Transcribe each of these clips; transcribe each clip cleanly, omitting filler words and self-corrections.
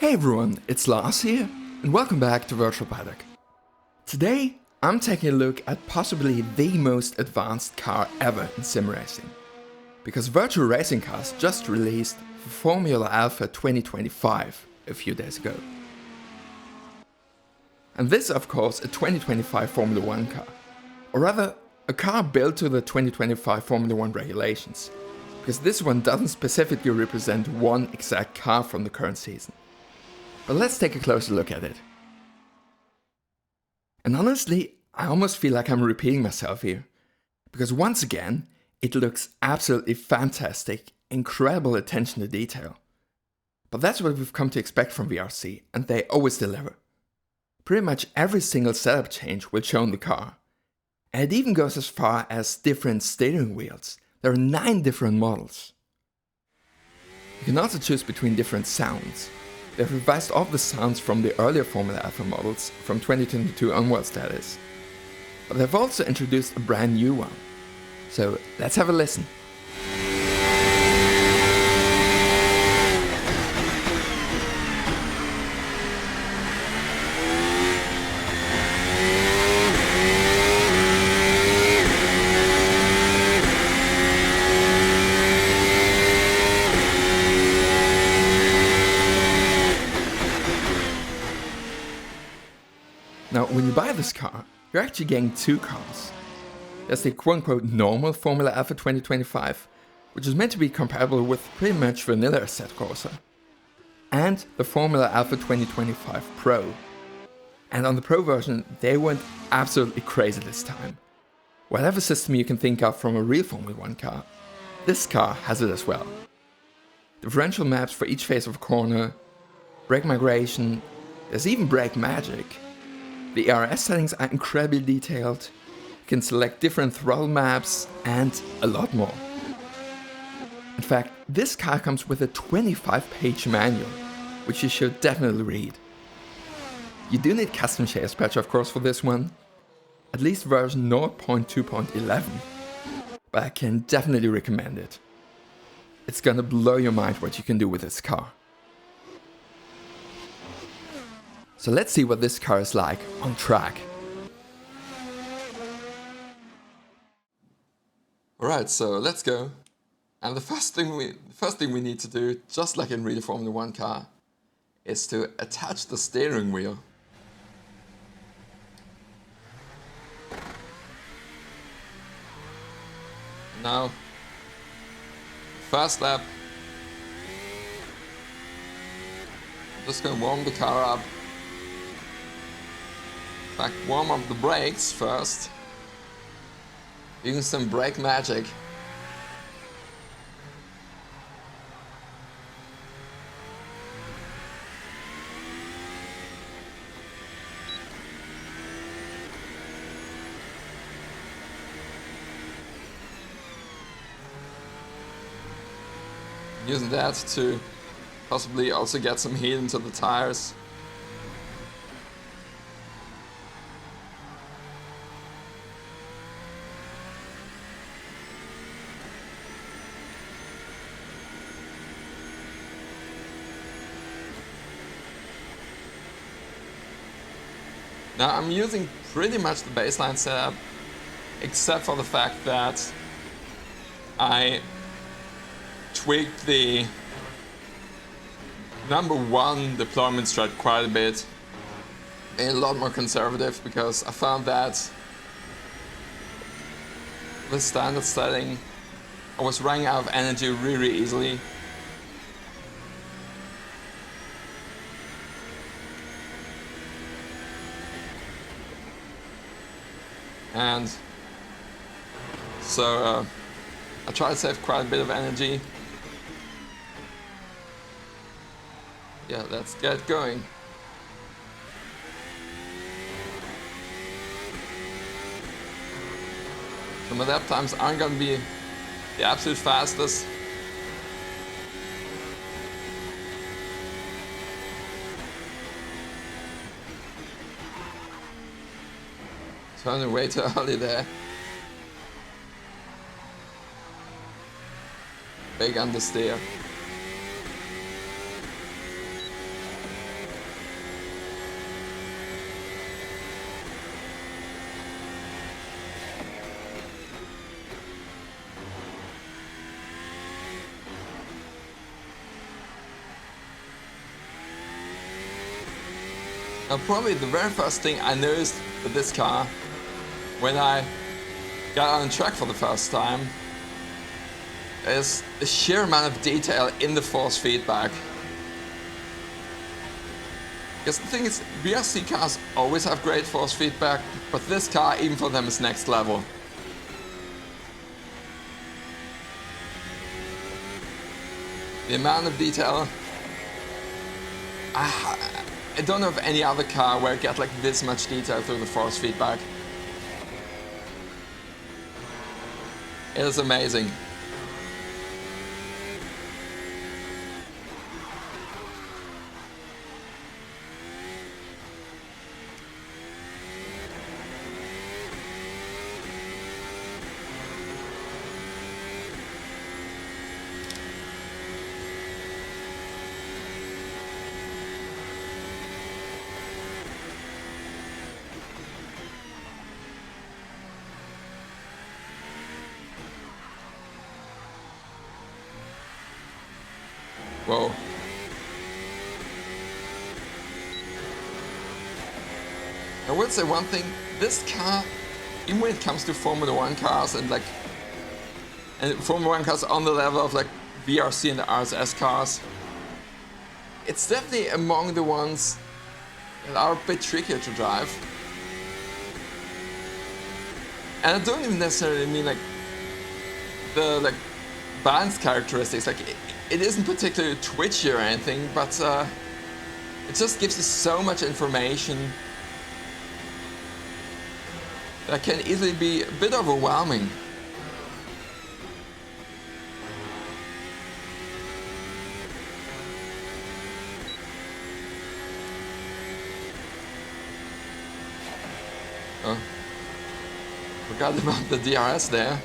Hey everyone, it's Lars here, and welcome back to Virtual Paddock. Today, I'm taking a look at possibly the most advanced car ever in sim racing. Because Virtual Racing Cars just released for Formula Alpha 2025 a few days ago. And this is of course a 2025 Formula 1 car, or rather a car built to the 2025 Formula 1 regulations, because this one doesn't specifically represent one exact car from the current season. But let's take a closer look at it. And honestly, I almost feel like I'm repeating myself here, because once again, it looks absolutely fantastic, incredible attention to detail. But that's what we've come to expect from VRC, and they always deliver. Pretty much every single setup change will show in the car. And it even goes as far as different steering wheels. There are 9 different models. You can also choose between different sounds. They've revised all the sounds from the earlier Formula Alpha models, from 2022 onwards that is. But they've also introduced a brand new one. So let's have a listen. Now, when you buy this car, you're actually getting 2 cars. There's the quote-unquote normal Formula Alpha 2025, which is meant to be compatible with pretty much vanilla Assetto Corsa, and the Formula Alpha 2025 Pro. And on the Pro version, they went absolutely crazy this time. Whatever system you can think of from a real Formula 1 car, this car has it as well. Differential maps for each face of a corner, brake migration, there's even brake magic. The ERS settings are incredibly detailed, you can select different throttle maps, and a lot more. In fact, this car comes with a 25-page manual, which you should definitely read. You do need custom chassis patch of course for this one, at least version 0.2.11, but I can definitely recommend it. It's gonna blow your mind what you can do with this car. So let's see what this car is like on track. Alright, so let's go. And the first thing we need to do, just like in real Formula 1 car, is to attach the steering wheel. Now, first lap. I'm just gonna warm the car up. In fact, warm up the brakes first, using some brake magic. Using that to possibly also get some heat into the tires. Now I'm using pretty much the baseline setup, except for the fact that I tweaked the number 1 deployment strat quite a bit, a lot more conservative, because I found that with standard setting I was running out of energy really easily. And so I try to save quite a bit of energy. Yeah, let's get going. So my lap times aren't gonna be the absolute fastest. Turning way too early there. Big understeer. Now probably the very first thing I noticed with this car when I got on track for the first time is the sheer amount of detail in the force feedback. Because the thing is, VRC cars always have great force feedback, but this car, even for them, is next level. The amount of detail, I don't know of any other car where I get like this much detail through the force feedback. It is amazing. Whoa. I would say one thing, this car, even when it comes to Formula 1 cars and Formula 1 cars on the level of like VRC and the RSS cars, it's definitely among the ones that are a bit trickier to drive. And I don't even necessarily mean like the balance characteristics, like it isn't particularly twitchy or anything, but it just gives you so much information that can easily be a bit overwhelming. Oh, forgot about the DRS there.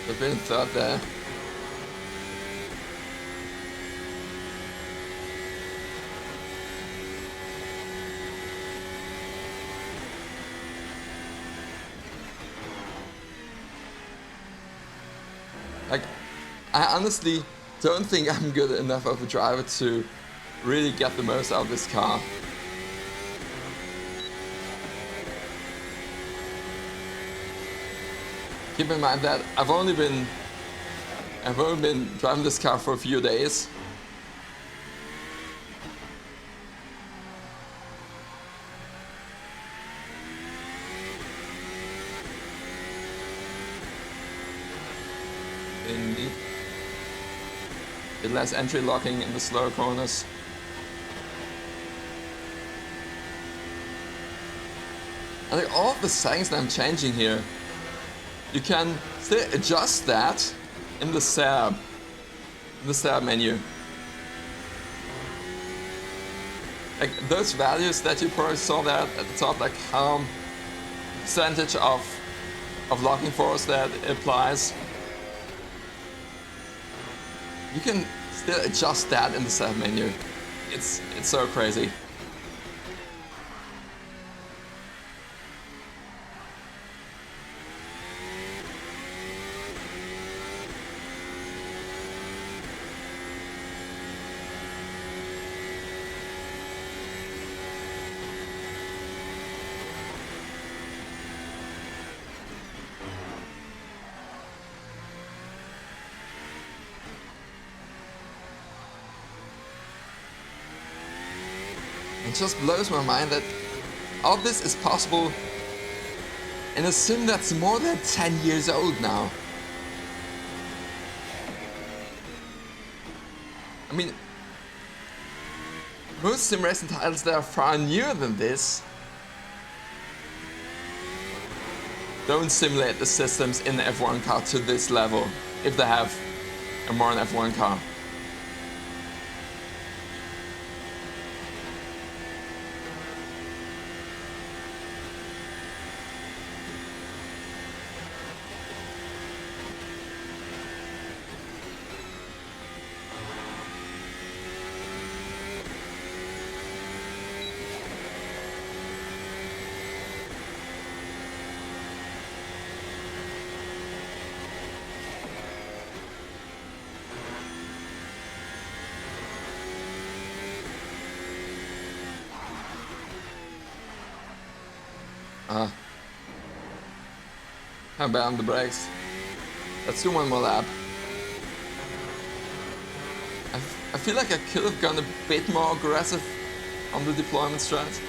I've been third there. Like, I honestly don't think I'm good enough of a driver to really get the most out of this car. Keep in mind that I've only been driving this car for a few days. Indeed. A bit less entry locking in the slower corners. I think all of the settings that I'm changing here, you can still adjust that in the setup menu. Like those values that you probably saw there at the top, like how percentage of locking force that applies, you can still adjust that in the setup menu. It's so crazy. It just blows my mind that all this is possible in a sim that's more than 10 years old now. I mean, most sim racing titles that are far newer than this don't simulate the systems in the F1 car to this level, if they have a modern F1 car. I'm bad on the brakes. Let's do one more lap. I feel like I could have gone a bit more aggressive on the deployment strat.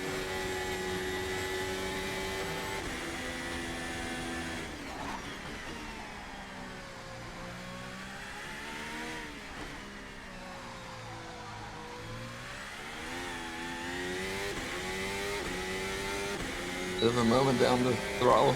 Bit of a moment there on the throttle.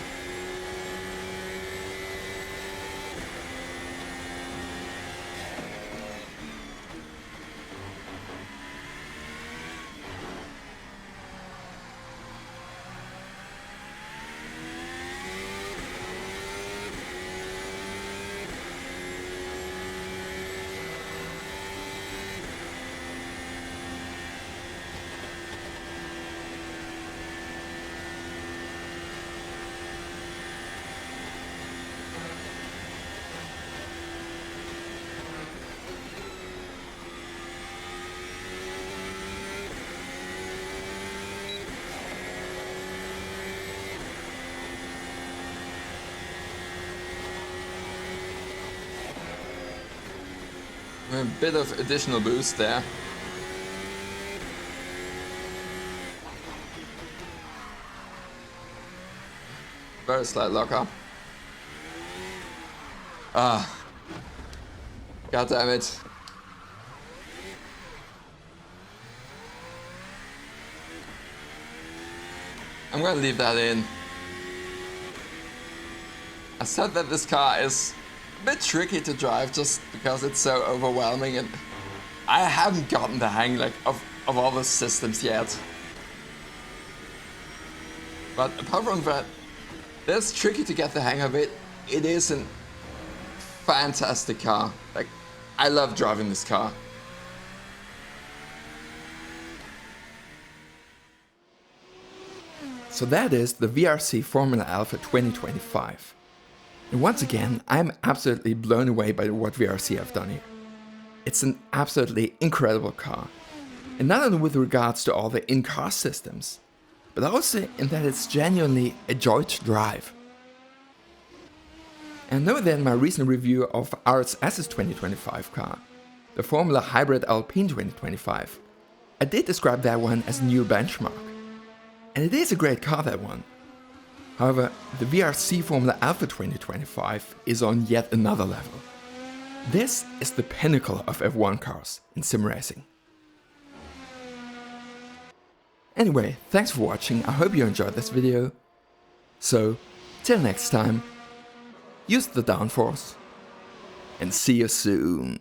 A bit of additional boost there. Very slight lockup. God damn it. I'm gonna leave that in. I said that this car is a bit tricky to drive just because it's so overwhelming, and I haven't gotten the hang of all the systems yet. But apart from that, it's tricky to get the hang of it. It is a fantastic car. Like, I love driving this car. So that is the VRC Formula Alpha 2025. And once again, I'm absolutely blown away by what VRC have done here. It's an absolutely incredible car. And not only with regards to all the in-car systems, but also in that it's genuinely a joy to drive. And know that in my recent review of RSS's 2025 car, the Formula Hybrid Alpine 2025, I did describe that one as a new benchmark. And it is a great car, that one. However, the VRC Formula Alpha 2025 is on yet another level. This is the pinnacle of F1 cars in sim racing. Anyway, thanks for watching, I hope you enjoyed this video. So, till next time, use the downforce, and see you soon.